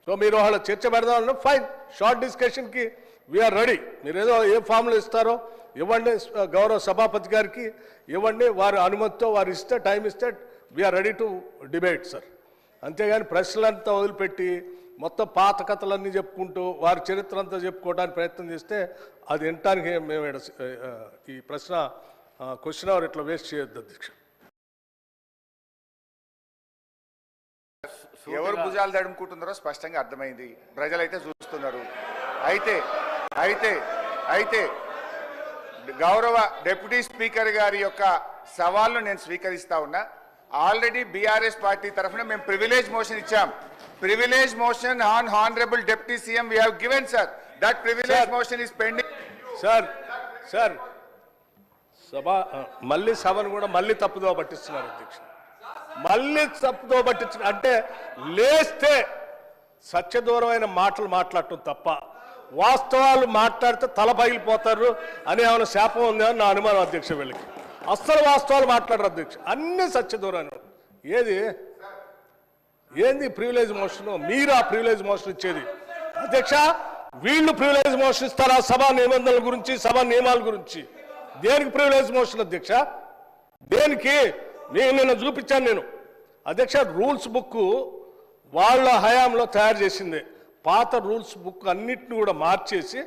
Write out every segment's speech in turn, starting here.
So మీరు వాళ్ళ చర్చ పెడదామన్నా ఫైన్, షార్ట్ డిస్కషన్కి వీఆర్ రెడీ. మీరు ఏదో ఏ ఫామ్లో ఇస్తారో ఇవ్వండి, గౌరవ సభాపతి గారికి ఇవ్వండి, వారి అనుమతితో వారు ఇస్తే టైం ఇస్తే we're ready to debate sir. అంతేగాని ప్రశ్నలంతా వదిలిపెట్టి మొత్తం పాత కథలన్నీ చెప్పుకుంటూ వారి చరిత్ర అంతా చెప్పుకోవడానికి ప్రయత్నం చేస్తే అది వినటానికి మేము ఈ ప్రశ్న క్వశ్చన్ అవర్ ఇట్లా వేస్ట్ చేయొద్దు అధ్యక్ష. ఎవరు భుజాలు తడుముకుంటున్నారో స్పష్టంగా అర్థమైంది, ప్రజలైతే చూస్తున్నారు. అయితే అయితే అయితే గౌరవ డిప్యూటీ స్పీకర్ గారి యొక్క సవాల్ను నేను స్వీకరిస్తా ఉన్నా. ఆల్రెడీ బీఆర్ఎస్ పార్టీ తరఫున మేము ప్రివిలేజ్ మోషన్ ఇచ్చాం. Privilege motion on honourable deputy CM we have given sir. That privilege motion is pending. Sir మళ్ళీ సభను కూడా మళ్ళీ తప్పుదో పట్టిస్తున్నారు అధ్యక్ష. మళ్ళీ తప్పుదో పట్టించిన అంటే లేస్తే సత్యదూరమైన మాటలు మాట్లాడటం తప్ప వాస్తవాలు మాట్లాడితే తల పగిలిపోతారు అని ఏమైనా శాపం ఉందని నా అనుమానం అధ్యక్ష. వీళ్ళకి అస్సలు వాస్తవాలు మాట్లాడరు అధ్యక్ష, అన్ని సత్యదూరాన్ని. ఏంది ప్రివిలేజ్ మోషన్? మీరు ఆ ప్రివిలేజ్ మోషన్ ఇచ్చేది అధ్యక్ష. వీళ్ళు ప్రివిలేజ్ మోషన్ ఇస్తారా సభా నిబంధనల గురించి, సభా నియమాల గురించి? దేనికి ప్రివిలేజ్ మోషన్ అధ్యక్ష? దేనికి? నేను నిన్న చూపించాను నేను అధ్యక్ష. రూల్స్ బుక్ వాళ్ళ హయాంలో తయారు చేసింది. పాత రూల్స్ బుక్ అన్నిటిని కూడా మార్చేసి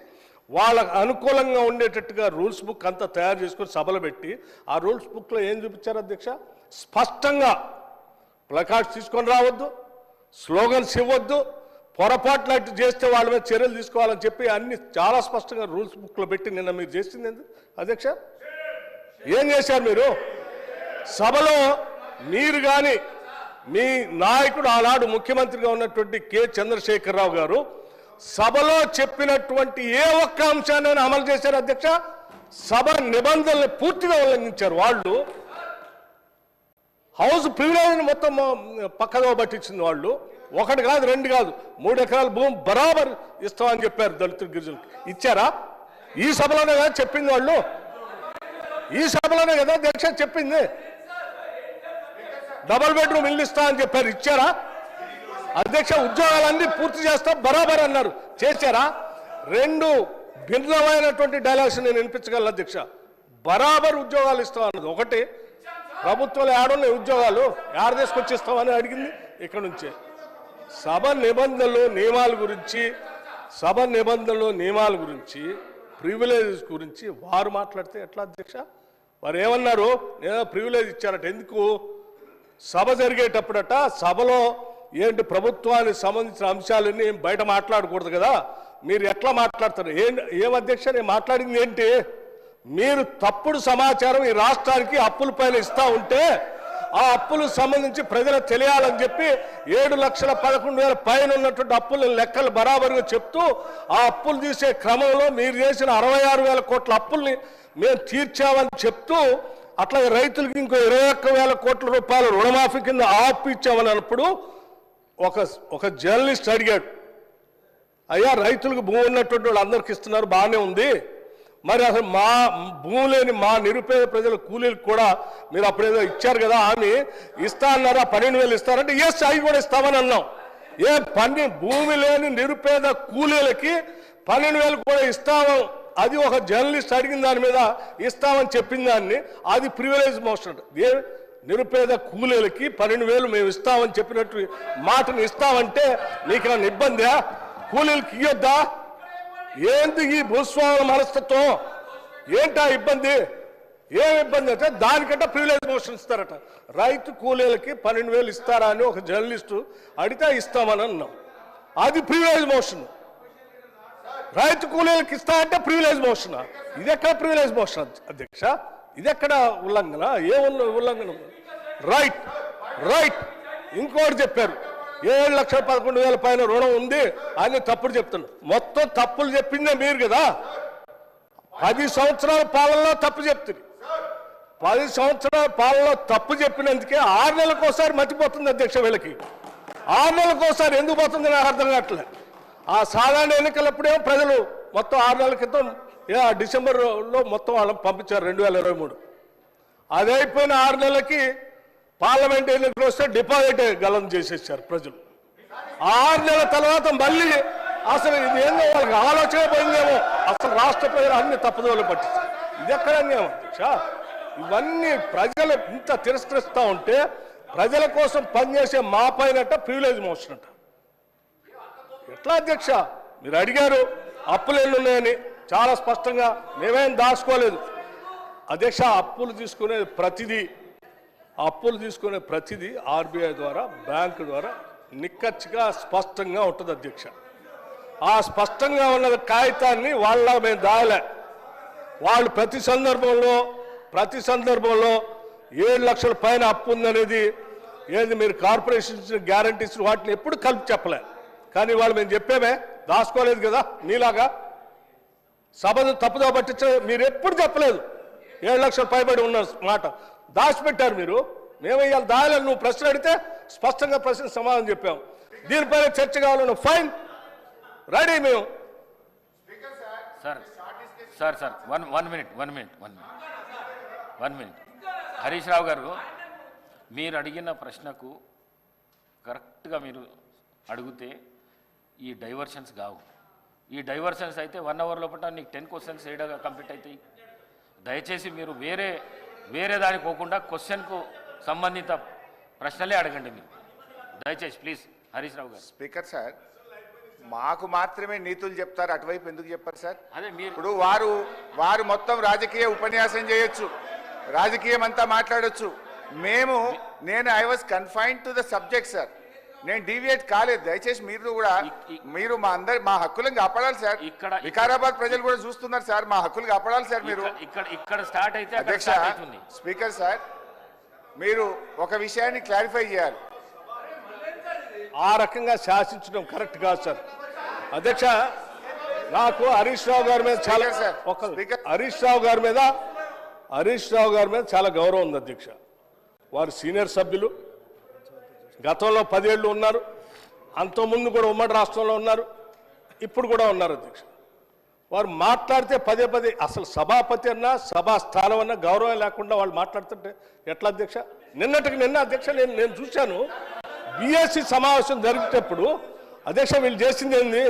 వాళ్ళకు అనుకూలంగా ఉండేటట్టుగా రూల్స్ బుక్ అంతా తయారు చేసుకొని సభలు పెట్టి ఆ రూల్స్ బుక్లో ఏం చూపించారు అధ్యక్ష? స్పష్టంగా ప్లకార్డ్స్ తీసుకొని రావద్దు, స్లోగన్స్ ఇవ్వద్దు, పొరపాట్లు చేస్తే వాళ్ళ మీద చర్యలు తీసుకోవాలని చెప్పి అన్ని చాలా స్పష్టంగా రూల్స్ బుక్లో పెట్టి నిన్న మీరు చేసింది అధ్యక్ష. ఏం చేశారు మీరు? సభలో మీరు కానీ మీ నాయకుడు ఆనాడు ముఖ్యమంత్రిగా ఉన్నటువంటి కె చంద్రశేఖరరావు గారు సభలో చెప్పినటువంటి ఏ ఒక్క అంశాన్ని అమలు చేశారు అధ్యక్ష? సభ నిబంధనలు పూర్తిగా ఉల్లంఘించారు వాళ్ళు. హౌస్ ప్రివిలేజ్ మొత్తం పక్కదో పట్టించింది వాళ్ళు. ఒకటి కాదు, రెండు కాదు, 3 ఎకరాల భూమి బరాబర్ ఇస్తామని చెప్పారు దళితులు, గిరిజనులకు. ఇచ్చారా? ఈ సభలోనే కదా చెప్పింది వాళ్ళు. ఈ సభలోనే కదా అధ్యక్ష చెప్పింది. డబుల్ బెడ్రూమ్ ఇల్లు ఇస్తా అని చెప్పారు. ఇచ్చారా అధ్యక్ష? ఉద్యోగాలన్నీ పూర్తి చేస్తా బరాబర్ అన్నారు. చేశారా? 2 భిన్నమైనటువంటి డైలాగ్స్ నేను వినిపించగలను అధ్యక్ష. బరాబర్ ఉద్యోగాలు ఇస్తాం అన్నది ఒకటి, ప్రభుత్వాలు ఏడున్నాయి ఉద్యోగాలు ఏడ తీసుకొచ్చిస్తామని అడిగింది ఇక్కడ నుంచే. సభ నిబంధనలు నియమాల గురించి ప్రివిలేజెస్ గురించి వారు మాట్లాడితే ఎట్లా అధ్యక్ష? వారు ఏమన్నారు? నేను ప్రివిలేజ్ ఇచ్చారట. ఎందుకు? సభ జరిగేటప్పుడట సభలో ఏంటి ప్రభుత్వానికి సంబంధించిన అంశాలన్నీ బయట మాట్లాడకూడదు కదా, మీరు ఎట్లా మాట్లాడతారు? ఏం అధ్యక్ష నేను మాట్లాడింది ఏంటి? మీరు తప్పుడు సమాచారం ఈ రాష్ట్రానికి అప్పుల పైన ఇస్తా ఉంటే ఆ అప్పులకు సంబంధించి ప్రజలకు తెలియాలని చెప్పి 7,11,000 పైన ఉన్నటువంటి అప్పుల లెక్కలు బరాబరుగా చెప్తూ ఆ అప్పులు తీసే క్రమంలో మీరు చేసిన 66,000 కోట్ల అప్పుల్ని మేము తీర్చామని చెప్తూ అట్లాగే రైతులకి ఇంకో 21,000 కోట్ల రూపాయలు రుణమాఫీ కింద అప్పు ఇచ్చామని అన్నప్పుడు ఒక జర్నలిస్ట్ అడిగాడు, అయ్యా రైతులకు భూమి ఉన్నటువంటి వాళ్ళు అందరికి ఇస్తున్నారు బాగానే ఉంది, మరి అసలు మా భూమి లేని మా నిరుపేద ప్రజల కూలీలకు కూడా మీరు అప్పుడేదో ఇచ్చారు కదా అని ఇస్తా అన్నారా? 12,000 ఇస్తారంటే ఎస్ అవి కూడా ఇస్తామని అన్నాం. భూమి లేని నిరుపేద కూలీలకి 12,000 కూడా ఇస్తాము. అది ఒక జర్నలిస్ట్ అడిగిన దాని మీద ఇస్తామని చెప్పిన దాన్ని అది ప్రివిలేజ్ మోషన్. నిరుపేద కూలీలకి 12,000 మేము ఇస్తామని చెప్పినట్టు మాటను ఇస్తామంటే నీకు ఇబ్బందా? కూలీలకి ఇయ్యొద్దా? ఏంటి ఈ భూస్వాముల మనస్తత్వం? ఏంటా ఇబ్బంది? ఏం ఇబ్బంది అంటే దానికంటే ప్రివిలేజ్ మోషన్ ఇస్తారట. రైతు కూలీలకి 12,000 ఇస్తారా అని ఒక జర్నలిస్టు అడిగితే ఇస్తామని అన్నాం. అది ప్రివిలేజ్ మోషన్. రైతు కూలీలకు ఇస్తా అంటే ప్రివిలేజ్ మోషన్. ఇది ఎక్కడ ప్రివిలేజ్ మోషన్ అధ్యక్ష? ఇది ఎక్కడ ఉల్లంఘన? ఏ ఉల్లంఘన? రైట్. ఇంకోటి చెప్పారు, 7,11,000 పైన రుణం ఉంది అని తప్పుడు చెప్తున్నారు. మొత్తం తప్పులు చెప్పిందే మీరు కదా. 10 సంవత్సరాల పాలనలో తప్పు చెప్తుంది. 10 సంవత్సరాల పాలనలో తప్పు చెప్పినందుకే 6 నెలలకోసారి మర్చిపోతుంది అధ్యక్ష. వీళ్ళకి 6 నెలలకోసారి ఎందుకు పోతుంది నాకు అర్థం కావట్లేదు. ఆ సాధారణ ఎన్నికలప్పుడేమో ప్రజలు మొత్తం 6 నెలల క్రితం డిసెంబర్లో మొత్తం వాళ్ళని పంపించారు 2023. అది అయిపోయిన 6 నెలలకి పార్లమెంట్ ఎన్నికలు వస్తే డిపాజిట్ గలం చేసేసారు ప్రజలు. 6 నెలల తర్వాత మళ్ళీ అసలు ఇది ఏందో వాళ్ళకి ఆలోచన పోయిందేమో, అసలు రాష్ట్ర ప్రజలు అన్ని తప్పుదోలు పట్టిస్తారు. ఇది ఎక్కడ అన్యాయం అధ్యక్ష? ఇవన్నీ ప్రజలు ఇంత తిరస్కరిస్తూ ఉంటే ప్రజల కోసం పనిచేసే మా పైనట ప్రివిలేజ్ మోషన్ అంట. ఎట్లా అధ్యక్ష? మీరు అడిగారు అప్పులు ఎన్ని ఉన్నాయని, చాలా స్పష్టంగా మేమేం దాచుకోలేదు అధ్యక్ష. అప్పులు తీసుకునే ప్రతిదీ ఆర్బీఐ ద్వారా, బ్యాంకు ద్వారా నిక్కచ్చిగా స్పష్టంగా ఉంటుంది అధ్యక్ష. ఆ స్పష్టంగా ఉన్న కాగితాన్ని వాళ్ళ మేము దాయలే. వాళ్ళు ప్రతి సందర్భంలో 7 లక్షల పైన అప్పు ఉందనేది ఏది మీరు కార్పొరేషన్ ఇచ్చిన గ్యారంటీస్ వాటిని ఎప్పుడు కలిపి చెప్పలే. కానీ వాళ్ళు మేము చెప్పేమే, దాచుకోలేదు కదా మీలాగా. సభను తప్పుదో పట్టించే మీరు ఎప్పుడు చెప్పలేదు. 7 లక్షల పైబడి ఉన్న మాట దాచిపెట్టారు మీరు. మేము ఇవాళ దాయలేదు. నువ్వు ప్రశ్న అడిగితే స్పష్టంగా ప్రశ్న సమాధానం చెప్పాం. దీనిపైన చర్చ కావాలన్న ఫైన్ రెడీ మేము. Sir one minute Harish Rao గారు, మీరు అడిగిన ప్రశ్నకు కరెక్ట్గా మీరు అడిగితే ఈ డైవర్షన్స్ కావు. ఈ డైవర్షన్స్ అయితే 1 అవర్ లోపల నీకు 10 క్వశ్చన్స్ ఏడాగా కంప్లీట్ అవుతాయి. దయచేసి మీరు వేరే దానికి పోకుండా క్వశ్చన్కు సంబంధిత ప్రశ్నలే అడగండి మీరు దయచేసి ప్లీజ్. హరీష్ రావు గారు. స్పీకర్ సార్, మాకు మాత్రమే నీతులు చెప్తారు, అటువైపు ఎందుకు చెప్పారు సార్? అదే మీరు ఇప్పుడు వారు మొత్తం రాజకీయ ఉపన్యాసం చేయొచ్చు, రాజకీయం అంతా మాట్లాడొచ్చు. నేను I was confined to the subject sir. నేను డీవియేట్ కాలేదు. దయచేసి మీరు మా హక్కులను కాపాడాలి సార్. వికారాబాద్ ప్రజలు కూడా చూస్తున్నారు సార్, మా హక్కులు కాపాడాలి సార్. మీరు ఇక్కడ స్టార్ట్ అయితే అధ్యక్ష, స్పీకర్ సార్, మీరు ఒక విషయాన్ని క్లారిఫై చేయాలి. ఆ రకంగా శాసించడం కరెక్ట్ కాదు సార్. అధ్యక్ష, నాకు హరీష్ రావు గారి మీద చాలా హరీష్ రావు గారి మీద చాలా గౌరవం ఉంది అధ్యక్ష. వారు సీనియర్ సభ్యులు, గతంలో 10 ఏళ్ళు ఉన్నారు, అంతకుముందు కూడా ఉమ్మడి రాష్ట్రంలో ఉన్నారు, ఇప్పుడు కూడా ఉన్నారు అధ్యక్ష. వారు మాట్లాడితే పదే అసలు సభాపతి అన్నా సభా స్థానం అన్నా గౌరవం లేకుండా వాళ్ళు మాట్లాడుతుంటే ఎట్లా అధ్యక్ష? నిన్న అధ్యక్ష నేను చూశాను బీఎస్సీ సమావేశం జరిగేటప్పుడు అధ్యక్ష వీళ్ళు చేసింది ఏంది?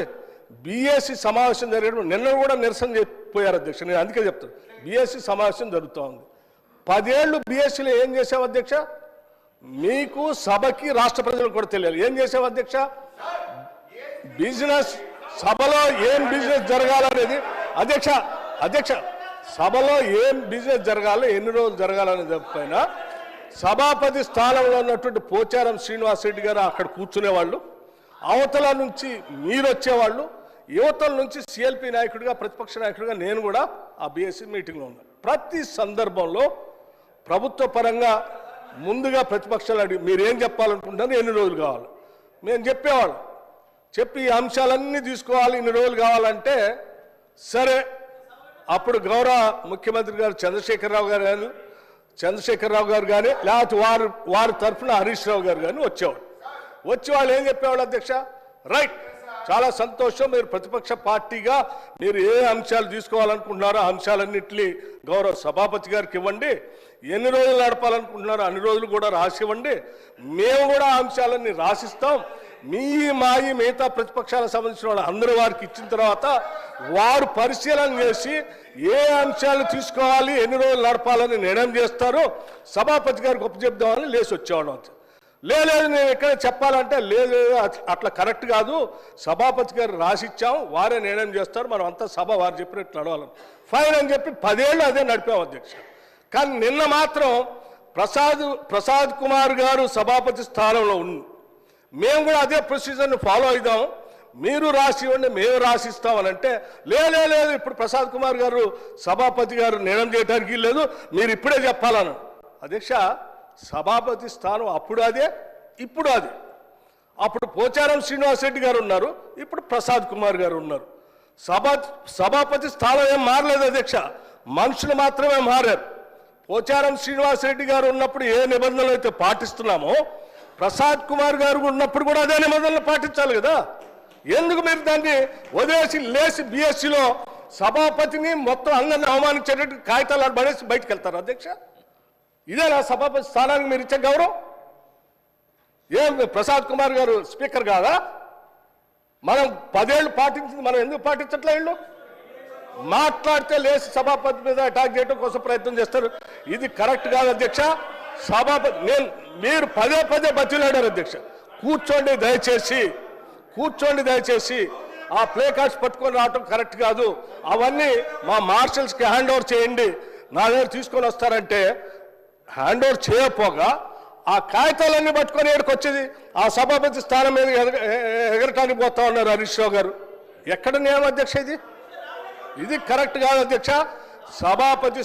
బీఎస్సీ సమావేశం జరిగేటప్పుడు నిన్న కూడా నిరసన చెప్పిపోయారు అధ్యక్ష. నేను అందుకే చెప్తాను, బీఎస్సీ సమావేశం జరుగుతూ ఉంది. 10 ఏళ్ళు బీఎస్సీలో ఏం చేసావు అధ్యక్ష? మీకు సభకి రాష్ట్ర ప్రజలకు కూడా తెలియాలి. ఏం చేసావు అధ్యక్ష? బిజినెస్ సభలో ఏం బిజినెస్ జరగాలనేది అధ్యక్ష సభలో ఏం బిజినెస్ జరగాలో, ఎన్ని రోజులు జరగాలనే పైన సభాపతి స్థానంలో ఉన్నటువంటి పోచారం శ్రీనివాసరెడ్డి గారు అక్కడ కూర్చునేవాళ్ళు, అవతల నుంచి మీరు వచ్చేవాళ్ళు, యువతల నుంచి సిఎల్పి నాయకుడిగా, ప్రతిపక్ష నాయకుడిగా నేను కూడా ఆ బీఎస్సీ మీటింగ్లో ఉన్నాను. ప్రతి సందర్భంలో ప్రభుత్వ పరంగా ముందుగా ప్రతిపక్షాలు అడిగి మీరు ఏం చెప్పాలనుకుంటున్నారు, ఎన్ని రోజులు కావాలి మేము చెప్పేవాళ్ళం. చెప్పి ఈ అంశాలన్నీ తీసుకోవాలి, ఇన్ని రోజులు కావాలంటే సరే. అప్పుడు గౌరవ ముఖ్యమంత్రి గారు చంద్రశేఖరరావు గారు కానీ లేకపోతే వారి తరఫున హరీష్ రావు గారు కానీ వచ్చేవాడు. వచ్చి వాళ్ళు ఏం చెప్పేవాళ్ళు అధ్యక్ష? రైట్, చాలా సంతోషం, మీరు ప్రతిపక్ష పార్టీగా మీరు ఏ అంశాలు తీసుకోవాలనుకుంటున్నారో ఆ అంశాలన్నింటినీ గౌరవ సభాపతి గారికి ఇవ్వండి, ఎన్ని రోజులు నడపాలనుకుంటున్నారో అన్ని రోజులు కూడా రాసివ్వండి, మేము కూడా ఆ అంశాలన్నీ రాసిస్తాం. మిగతా ప్రతిపక్షాలకు సంబంధించిన వాళ్ళు అందరూ వారికి ఇచ్చిన తర్వాత వారు పరిశీలన చేసి ఏ అంశాలు తీసుకోవాలి, ఎన్ని రోజులు నడపాలని నిర్ణయం చేస్తారో సభాపతి గారికి ఒప్పచెప్దామని లేచి వచ్చేవాళ్ళం. లేదు నేను ఎక్కడ చెప్పాలంటే లేదు, అట్లా కరెక్ట్ కాదు, సభాపతి గారు రాసిచ్చాం, వారే నిర్ణయం చేస్తారు, మనం అంతా సభ వారు చెప్పినట్టు నడవాలని ఫైన్ అని చెప్పి 10 ఏళ్ళు అదే నడిపాం అధ్యక్ష. కానీ నిన్న మాత్రం ప్రసాద్ కుమార్ గారు సభాపతి స్థానంలో ఉంది, మేము కూడా అదే ప్రొసీజర్ని ఫాలో అవుదాం, మీరు రాసి ఇవ్వండి మేము రాసిస్తామని అంటే లేదు ఇప్పుడు ప్రసాద్ కుమార్ గారు సభాపతి గారు నిర్ణయం చేయడానికి లేదు, మీరు ఇప్పుడే చెప్పాలను. అధ్యక్ష, సభాపతి స్థానం అప్పుడు అదే ఇప్పుడు అదే. అప్పుడు పోచారం శ్రీనివాసరెడ్డి గారు ఉన్నారు, ఇప్పుడు ప్రసాద్ కుమార్ గారు ఉన్నారు. సభాపతి స్థానం ఏం మారలేదు అధ్యక్ష, మనుషులు మాత్రమే మారారు. పోచారం శ్రీనివాసరెడ్డి గారు ఉన్నప్పుడు ఏ నిబంధనలు అయితే పాటిస్తున్నామో ప్రసాద్ కుమార్ గారు ఉన్నప్పుడు కూడా అదే నిబంధనలు పాటించాలి కదా. ఎందుకు మీరు దాన్ని వదిలేసి లేచి బీఎస్సీలో సభాపతిని మొత్తం అందరిని అవమానించేటట్టు కాగితాలు పడేసి బయటకు వెళ్తారు అధ్యక్ష? ఇదేనా సభాపతి స్థానానికి మీరు ఇచ్చే గౌరవం? ఏం ప్రసాద్ కుమార్ గారు స్పీకర్ కాదా? మనం 10 ఏళ్ళు పాటించింది మనం ఎందుకు పాటించట్లే? వీళ్ళు మాట్లాడితే లేచి సభాపతి మీద అటాక్ చేయడం కోసం ప్రయత్నం చేస్తారు. ఇది కరెక్ట్ కాదు అధ్యక్ష. సభాపతి మీరు పదే బతిలాడారు అధ్యక్ష. కూర్చోండి దయచేసి. ఆ ప్లే కార్డ్స్ పట్టుకొని రావటం కరెక్ట్ కాదు. అవన్నీ మా మార్షల్స్కి హ్యాండ్ ఓవర్ చేయండి. నా దగ్గర తీసుకొని వస్తారంటే హ్యాండ్ ఓవర్ చేయకపోగా ఆ కాగితాలన్నీ పట్టుకొని ఏడుకొచ్చేది ఆ సభాపతి స్థానం మీద ఎగరటానికి పోతా ఉన్నారు హరీష్ రావు గారు. ఎక్కడ నియమం అధ్యక్ష ఇది కరెక్ట్ కాదు అధ్యక్ష. సభాపతి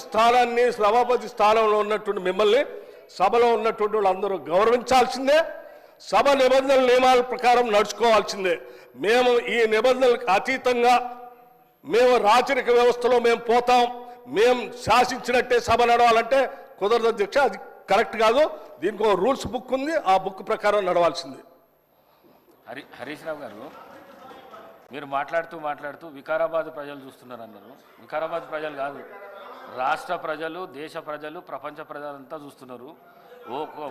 స్థానంలో ఉన్నటువంటి మిమ్మల్ని సభలో ఉన్నటువంటి వాళ్ళందరూ గౌరవించాల్సిందే. సభ నిబంధనల నియమాల ప్రకారం నడుచుకోవాల్సిందే. మేము ఈ నిబంధనలకు అతీతంగా మేము రాచరిక వ్యవస్థలో మేము పోతాం, మేము శాసించినట్టే సభ నడవాలంటే కుదరదు అధ్యక్ష. అది కరెక్ట్ కాదు. దీనికి ఒక రూల్స్ బుక్ ఉంది, ఆ బుక్ ప్రకారం నడవాల్సింది. హరీష్ రావు గారు, మీరు మాట్లాడుతూ వికారాబాద్ ప్రజలు చూస్తున్నారు అన్నారు. వికారాబాద్ ప్రజలు కాదు, రాష్ట్ర ప్రజలు, దేశ ప్రజలు, ప్రపంచ ప్రజలంతా చూస్తున్నారు.